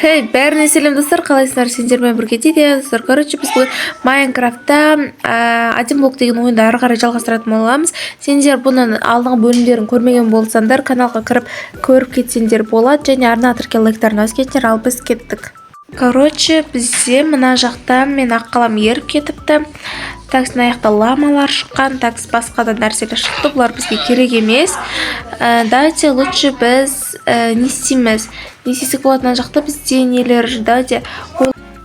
Бәріне сәлем достар, қалайсыздар? Сендермен бірге дейді достар. Короче, біз бүгін Майнкрафтта один блок деген ойынды ары қарай жалғастыратын боламыз. Сендер бұның алдыңғы бөлімдерін көрмеген болсаңдар, каналға кіріп көріп кетсеңдер болады, және арна тіркел лайктарын өскендер, ал біз кеттік. Короче, бізде мына жақта мен ақ қалам еріп кетіпті. Такс мына жақта ламалар шыққан, такс басқа да нәрселер шықты, бұлар бізге керек емес. Давайте лучше біз не істейміз. Не істесек болады мына жақта бізде нелер, давайте.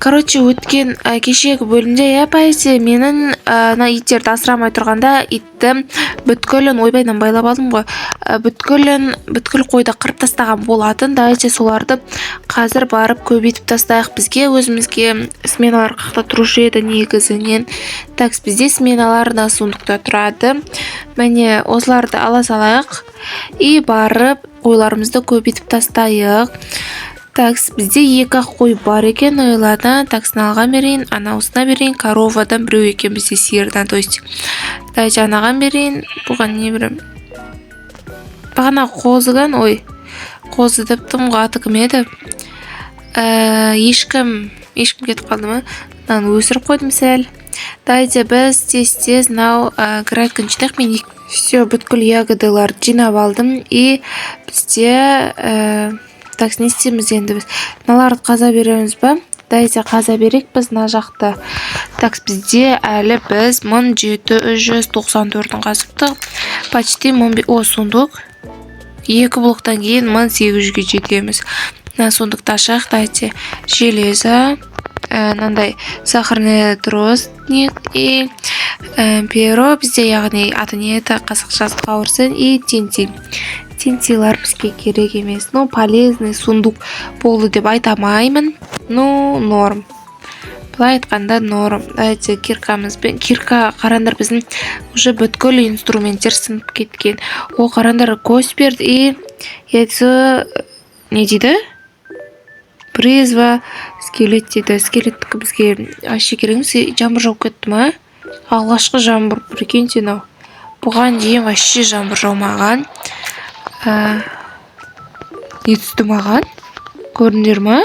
Короче, өткен кешегі бөлімде пайсы менің иттерді асырамай тұрғанда итті бүткілін ойбайдан байлап алдым ғой. Бүткіл қойды қырып тастаған болатын. Давайте соларды қазір барып көбейтіп тастайық. Бізге өзімізге сменалар қақта тұрушы еді негізінен. Такс бізде сменалар да сондықта тұрады. Міне осыларды ала салайық и барып қойларымызды көбейтіп тастайық. Такс, бізде екі қой бар екен, ойладан таксын алған берейін, анаусына берейін, коровадан біреу екен бізде сиырдан, то есть. Давайте анаған берейін, бұған не берем. Бағана қозыған, қозы дептім аты кім еді? Ешкім кетіп қалды ма? Мынаны өсіріп қойдым сәл. Давайте біз тез нау графикін жинақ, мен все бүткіл ягодаларды жинап алдым и бізде так не істейміз енді біз. Мыналарды қаза береміз ба? Давайте қаза берейік біз мына жақта. Так бізде әлі біз 1794-дің қазыптық. Почти 1500. Сундук. 2 блоктан кейін 1800-ге жетеміз. Сундукты ашайық. Давайте железо. Нандай сахарный тростник и перо бізде, яғни аты не еді қазақшасы қауырсын и тентиль. Тентилар бізге керек емес. Полезный сундук болды деп айтамаймын. Норм. Бұлай айтқанда норм. Давайте киркамызбен. Кирка қарандар біздің уже бүткіл инструменттер сынып кеткен. Қарандар көз берді и яйцо не дейді? Призва скелет дейді. Скелеттікі бізге ашы кереміз. Жамбыр жауып кетті ма? Алғашқы жамбыр. Прикинь сен ау. Бұған дейін вообще жамбыр жаумаған. Не түсті маған? Көріндер ма?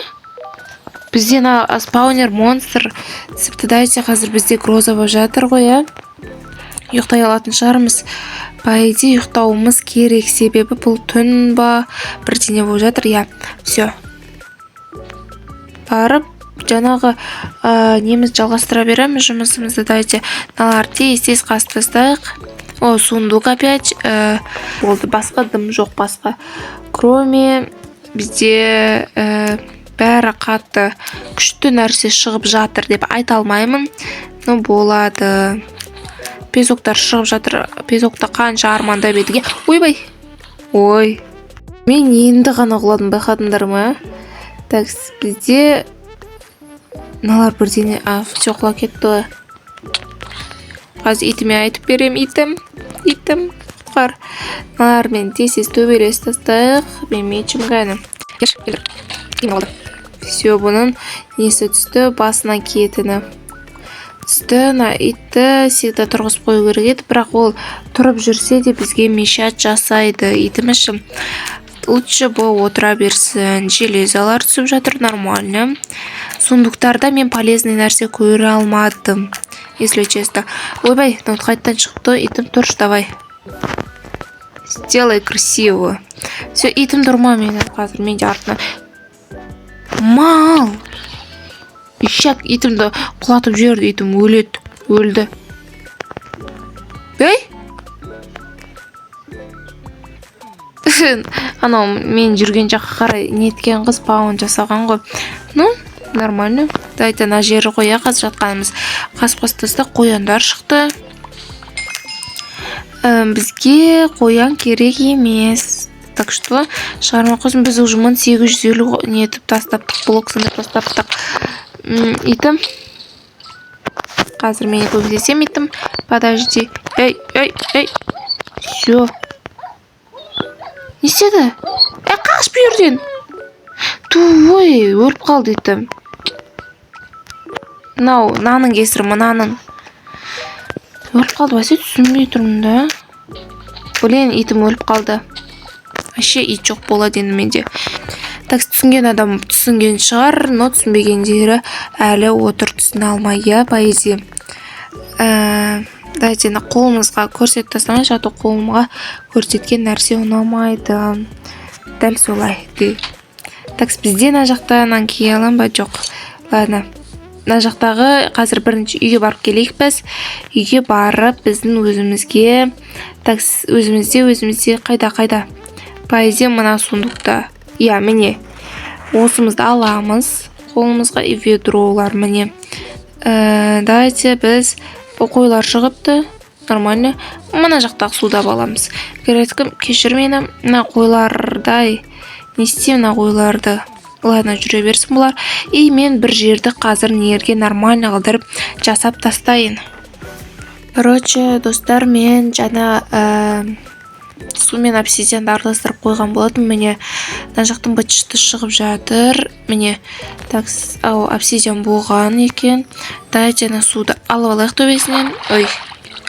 Бізде спаунер монстр түсіпті. Дайте қазір бізде гроза болып жатыр ғой, ұйықтай алатын шығармыз. Байде ұйықтауымыз керек, себебі бұл түн ба бірдеңе болып жатыр. Все. Барып жаңағы неміз жалғастыра береміз жұмысымызды. Дайте налар тез қастастайық. Сундук опять болды. Басқа дым жоқ, басқа. Кроме бізде бәрі қатты күшті нәрсе шығып жатыр деп айта алмаймын. Болады. Пезоктар шығып жатыр. Пезокта қанша армандап едіге. Ой. Мен енді ғана құладым, байқадыңдар ма? Так, бізде налар бірдеңе все құлап кетті. Қазір итіме айтып берем, итім. Құтқар. Налар мен тез төбелес тастайық. Мен мечім ғайным. Все, бұның несі түсті, басына кетіні. Түсті, итті всегда тұрғыз қою керек еді, бірақ ол тұрып жүрсе де бізге мешат жасайды. Итімішім лучше бұл отыра берсін. Железалар түсіп жатыр, нормально. Сундуктарда мен полезный нәрсе көре алмадым. Если честно. Қайттан шықты, итім тұрш, давай. Сделай красиво. Все, итім тұрма мені қазір, мен де артына. Мал! Ишак, итімді құлатып жерді, итім өлді. Анау мен жүрген жаққа қарай неткен қыз пауын жасаған ғой. Нормально. Дайте на жері қоя қазір жатқанымыз. Қасқастыста қояндар шықты. Бізге қоян керек емес. Так что шығарма қосын біз уже 1850 нетіп тастаптық. Блок сындып тастаптық. Итім. Қазір мені көбілесем итім. Подожди. Все. Не істеді? Қашып жүрден. Өліп қалды итім. Наның кесірі мұнаның. Өліп қалды, бәсе түсінбей тұрмын да. Итім өліп қалды. Вообще ит жоқ болады енді менде. Так, түсінген адам түсінген шығар, но түсінбегендері әлі отыр түсіне алмай. Поэзия. Давайте қолымызға көрсетіп тастамай, жату қолымға көрсеткен нәрсе ұнамайды. Дәл солай. Так, бізде мына жақтан кие аламын ба? Жоқ. Ладно. Мына жақтағы қазір бірінші үйге барып келейік біз. Үйге барып біздің өзімізге, так, өзімізде қайда? Поэзия мына сундукта. Міне. Осымызды аламыз. Қолымызға ведролар міне. Давайте біз қойлар шығыпты. Нормально. Мына жақтағы суда баламыз. Кешір мені. Мына қойлардай. Не істеймін мына қойларды? Ладно, жүре берсін бұлар. Мен бір жерді қазір нерге нормально қылдырып жасап тастайын. Короче, достар, мен жаңа сумен обсидианды араластырып қойған болатын. Міне, мына жақтың бытышты шығып жатыр. Міне, так, обсидиан болған екен. Давайте суды алып алайық төбесінен. Ой,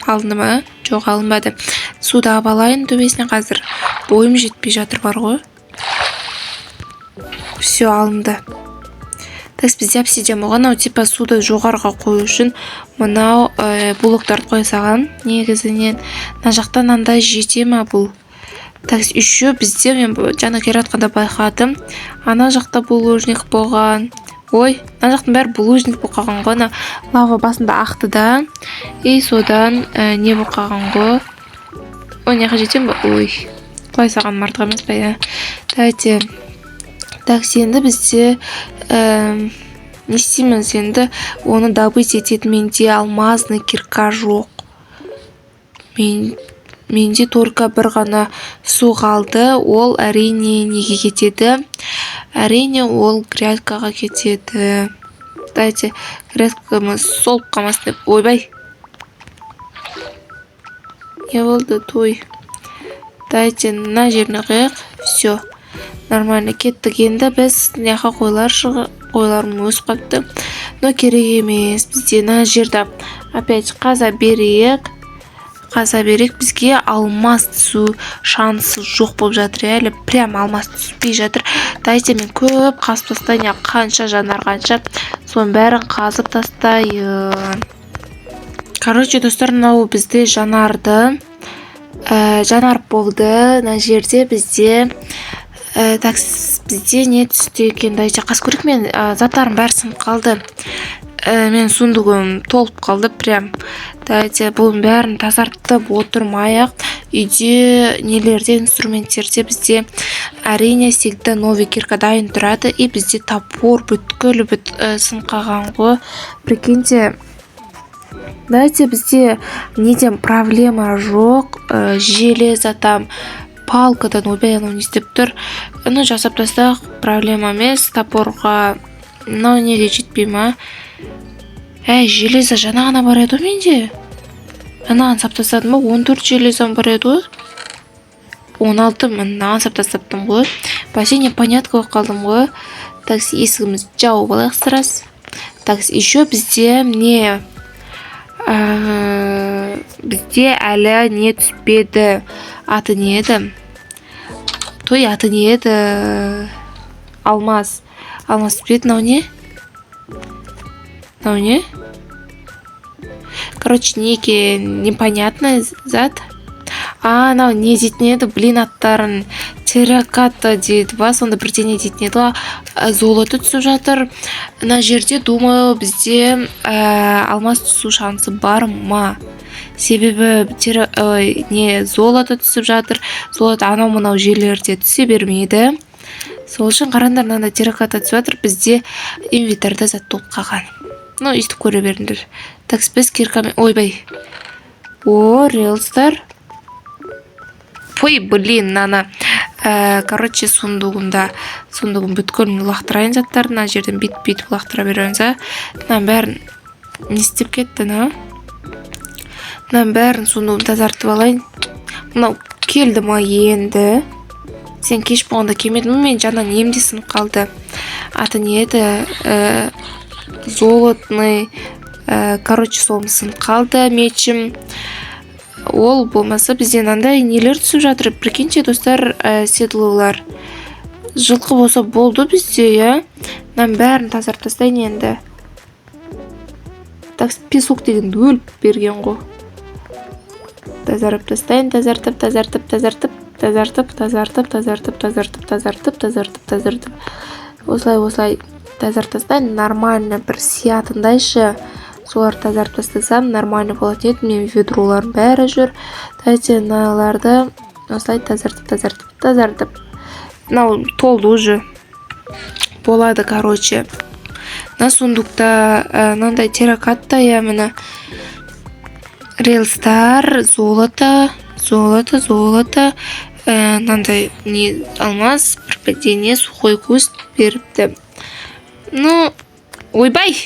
алынды ма? Жоқ, алынбады. Суды алып алайын төбесінен қазір. Бойым жетпей жатыр бар ғой. Все, алынды. Так, бізде обсидиан болған, типа суды жоғарға қою үшін мынау блоктарды қойсаған. Негізінен мына жақтан андай жете ма бұл? Так, еще бізде мен жаңа келе жатқанда байқадым. Ана жақта булыжник болған. Ой, ана жақтың бәрі булыжник болып қалған ғой. Лава басында ақты да. Содан не болып қалған ғой? Ой, неға жетем ба? Ой, құлай саған мартық емес па? Давайте. Так, сенді бізде не істейміз енді оны добыть ететін. Менде алмазный кирка жоқ. Менде только бір ғана су қалды. Ол әрине неге кетеді? Әрине ол грядкаға кетеді. Давайте грядкамыз солып қалмасын деп. Ойбай. Не болды? Той. Давайте мына жеріне қойық. Все. Нормально кеттік. Енді біз неға қойларым өсіп қапты. Но керек емес. Бізде мына жерді опять қаза берейік. Бізге алмас түсу шансы жоқ болып жатыр. Әлі прям алмас түспей жатыр. Дайте мен көп қазып тастайын. Қанша жанарғанша соның бәрін қазып тастайын. Короче, достар, мынау бізде жанарды. Жанар болды. Мына жерде бізде бізде не түсті екен? Дайте қас көрік, мен заттарым бәрі сынып қалды. Мен сундугым толып қалды прям. Дайте бұның бәрін тазартып отырмайық. Үйде нелерде, инструменттерде бізде әрине всегда новый кирка дайын тұрады. Бізде топор бүткіл сынып қалған ғой. Прикиньте. Дайте бізде неден проблема жоқ. Железо там палкадан ойбай не істеп тұр. Жасап тастақ, проблема емес. Топорға неге жетпей ма? Железо жаңа ғана бар еді менде. Анаған сап тастадым ба? 14 железом бар еді. 16 мынаған сап тастаптым ғой. Бәсе непонятка болып қалдым ғой. Так, есігіміз жауып алайық сырас. Так, еще бізде не бізде әлі не түспеді. Аты не еді? Той, аты не еді? Алмаз. Алмаз түспеді, нау не? Нау не? Короче, неге непонятный зат. Нау не дейтін еді? Блин, аттарын терракота дейді ба? Сонда бірдене дейтін еді. Золоты түсіп жатыр. Мына жерде, думаю, бізде алмаз түсу шансы бар ма? Себебі золоты түсіп жатыр. Золоты анау мынау жерлерде түсе бермейді. Сол үшін қарандар, мынандай терракота түсіп жатыр. Бізде инвентарьда зат толып қалған. Өйстіп көре беріңдер. Так, біз киркамен... Ойбай. Релстар. Ой, блин, нана. Короче, сундугым бүткілін лақтырайын заттарды. Мына жерден бит-бит лақтыра беріңіз. Мына бәрін не істеп кетті, Мына бәрін сундугым тазартып алайын. Мынау келді ма енді? Сен кеш болғанда келмедің, мен жаңа немде сынып қалды. Аты не еді? Золотный. Короче, солым сынып қалды. Мечім. Ол болмаса бізден андай нелер түсіп жатыр. Прикиньте, достар, седлолар. жылқы болса болды бізде, иә. Мынаның бәрін тазартып тастайын енді. Так, песок дегенді өліп берген ғой. Тазарып тастайын, тазартып. Осылай тазартып тастайын. Нормально бір сиятындайшы. Солар тазарып тастасам, нормально болатын еді. Мен ведроларым бәрі жүр. Дайте мыналарды осылай тазартып. Мынау толды уже. Болады, короче. На сундукта мынандай терракотта, я міне релстар, золото, мынандай не алмаз, пропадение, сухой куст беріпті. Ну, ойбай!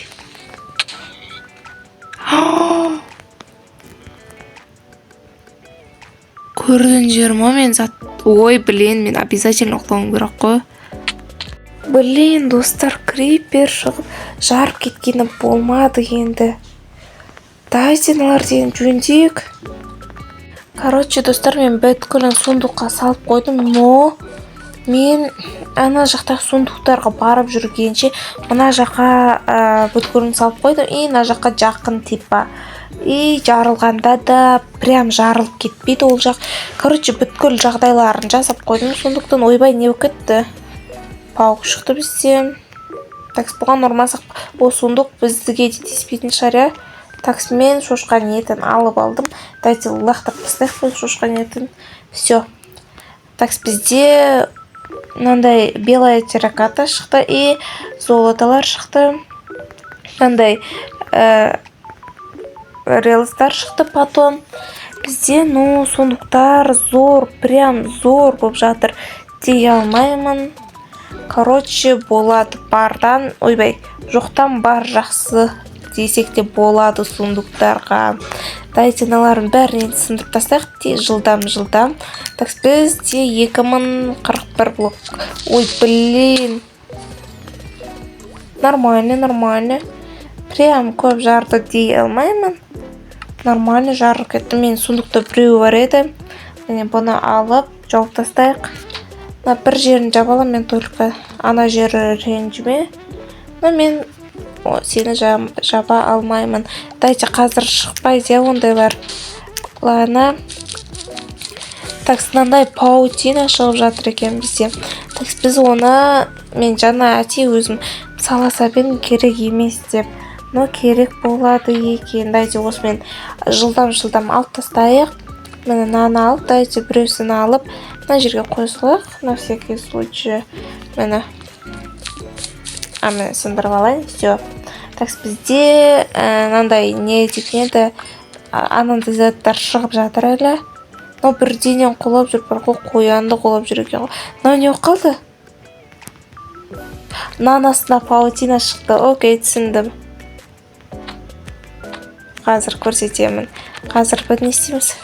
Көрдіңдер ма мен зат? Ой, блин, мен обязательно ұқлауым керек қой. Блин, достар, крипер шығып жарып кеткені болмады енді. Дайте мыналар деген жөндейік. Короче, достар, мен бүткілін сундукқа салып қойдым, но мен ана жақтағы сундуктарға барып жүргенше мына жаққа бүткілін салып қойдым. И мына жаққа жақын типа. И жарылғанда да прям жарылып кетпейді ол жақ. Короче, бүткіл жағдайларын жасап қойдым сундуктан. Ойбай, не болып кетті? Пауық шықты бізде. Такс, бұған ұрмасақ, ол сундук біздіге тиіспейтін шығар. Такс, мен шошқан етін алып алдым. Дайте лақтап тастайық бұл шошқан етін. Все. Такс, бізде мынандай белая терракота шықты и золоталар шықты. Мынандай релстар шықты потом. Бізде, ну, сундуктар зор, прям зор болып жатыр. Дей алмаймын. Короче, болады бардан, ойбай, жоқтан бар жақсы десек те болады сундуктарға. Дайте мыналарын бәрін сындырып тастайық, жылдам. Так, бізде 2041 блок. Ой, блин. Нормально. Прям көп жарды дей алмаймын. Нормально жарып кетті. Мен сундукта біреу бар еді. Міне бұны алып, жауып тастайық. Бір жерін жабалам, мен только ана жері ренжіме. Но мен сені жаба алмаймын. Дайте, қазір шықпайды, ондайлар. Ладно. Так, мынандай паутина шығып жатыр екен бізде. Так, біз оны мен жаңа әти өзім саласабен керек емес деп. Но керек болады екен. Дайте, осымен жылдам алып тастайық. Мені наны алып, дайте біреусін алып, мына жерге қойсылық, на всякий случай. Мені сындырып алайын, все. Так, бізде мынандай не дейтін еді, анандай заттар шығып жатыр әлі. Но бірденен қолап жүр, бір қоянды қолап жүр екен ғой. Мынау не қалды? Нанасына паутина шықты. Окей, түсіндім. Қазір көрсетемін. Қазір біз не істейміз?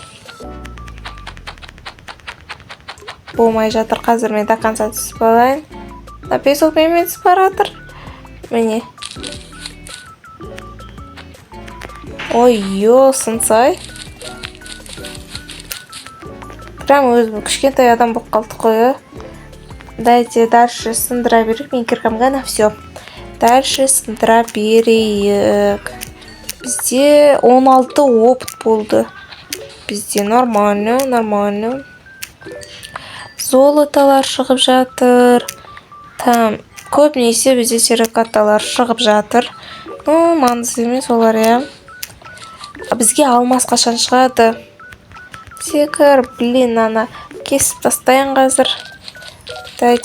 Болмай жатыр. Қазір мен до конца түсіп алайын. Песок мен түсіп баратыр. Міне. Ой, сынсай. Прям өзім кішкентай адам болып қалды қойы. Дайте дальше сындыра берейік. Мен кіркамғана, все. Дальше сындыра берейік. Бізде 16 опыт болды. Бізде нормально. Золоталар шығып жатыр. Там, көбінесе бізде терракоталар шығып жатыр. Ну, маңызды емес олар, я. Бізге алмас қашан шығады? Секір, блин, ана кесіп тастайын қазір. Дай.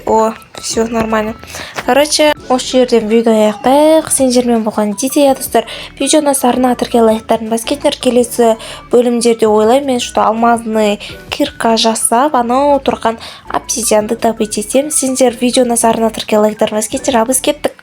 О, все нормально. Короче, осы жерден видео аяқтайық. Сендермен болған дейді, достар. Видеоны сарына атырге лайктарын бас кетіңдер. Келесі бөлімдерде ойлаймын, мен что алмазный кирка жасап, анау тұрған обсидианды добыть етемін. Сендер видеоны сарына атырге лайктарын бас кетіңдер. Ал біз кеттік.